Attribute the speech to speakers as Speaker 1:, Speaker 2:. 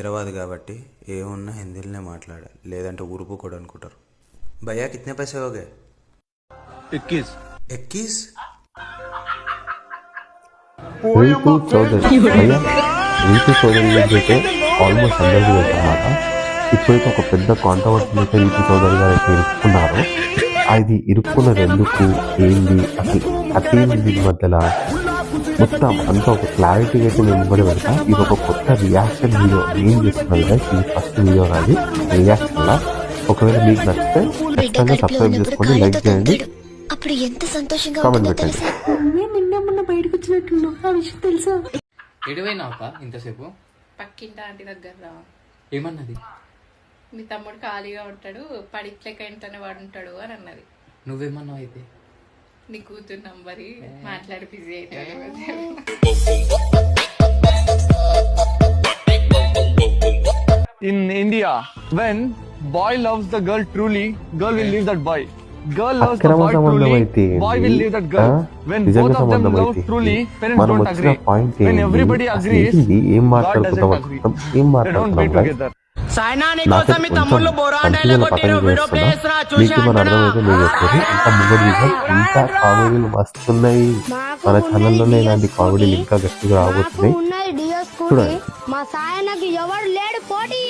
Speaker 1: హైదరాబాద్ కాబట్టి ఏమున్నా హిందీలోనే మాట్లాడాలి, లేదంటే ఊరుపు కూడా అనుకుంటారు. భయ్యా కితనే పైసే హోగే?
Speaker 2: 21.
Speaker 1: 21?
Speaker 3: రీతు చౌదరి భయ్యా, రీతు చౌదరి గురించి అయితే ఆల్మోస్ట్ అందరికీ తెలుసు అన్నమాట. ఇప్పుడైతే ఒక పెద్ద కాంట్రవర్సీ అయితే రీతు చౌదరి గారు అయితే ఇరుక్కున్నారు. అది ఇరుక్కున్నది ఎందుకు, ఏంది, అసలు అదేంది దీని మధ్యలో మొత్తం అంతా ఒక క్లారిటీ అయితే నేను ఇవ్వడం పెడతా. ఇది ఒక కొత్త రియాక్షన్ వీడియో ఏం చేస్తున్నారు కదా, ఇది ఫస్ట్ వీడియో నాది రియాక్షన్ లా. ఒకవేళ మీకు నచ్చితే ఖచ్చితంగా సబ్స్క్రైబ్ చేసుకోండి, లైక్ చేయండి,
Speaker 4: అప్పుడు ఎంత సంతోషంగా
Speaker 3: కామెంట్ పెట్టండి.
Speaker 4: నిన్న మొన్న బయటకు వచ్చినట్టున్నావు, ఆ విషయం తెలుసా?
Speaker 5: ఎటువైనావా ఇంతసేపు?
Speaker 6: పక్కింటి ఆంటీ దగ్గర.
Speaker 5: ఏమన్నది?
Speaker 6: మీ తమ్ముడు ఖాళీగా ఉంటాడు, పడిట్లెక్క ఇంట్లోనే వాడు ఉంటాడు అని అన్నది.
Speaker 5: నువ్వేమన్నావు అయితే?
Speaker 6: నీ కూతురు నంబరి మాట్లాడి బిజీ అవుతాడు.
Speaker 2: In India, when boy loves the girl truly, girl will leave that boy. Girl loves the boy truly, boy will leave that girl. When both of them love truly, parents don't agree. When everybody agrees, God doesn't agree. They don't be together.
Speaker 3: నాకు కొంచెం confusion పక్కన చేస్తున్నా, మీకు మన అర్థమైతే మీరు చెప్పారు. ఇంకా ముంగడు చూసాం, ఇంకా కామెడీలు మస్తున్నాయి మన ఛానల్లోనే. ఇలాంటి కామెడీలు ఇంకా గట్టిగా రాబోతున్నాయి చూడండి.
Speaker 4: మా సాయనకి ఎవరు లేడు పోటీ.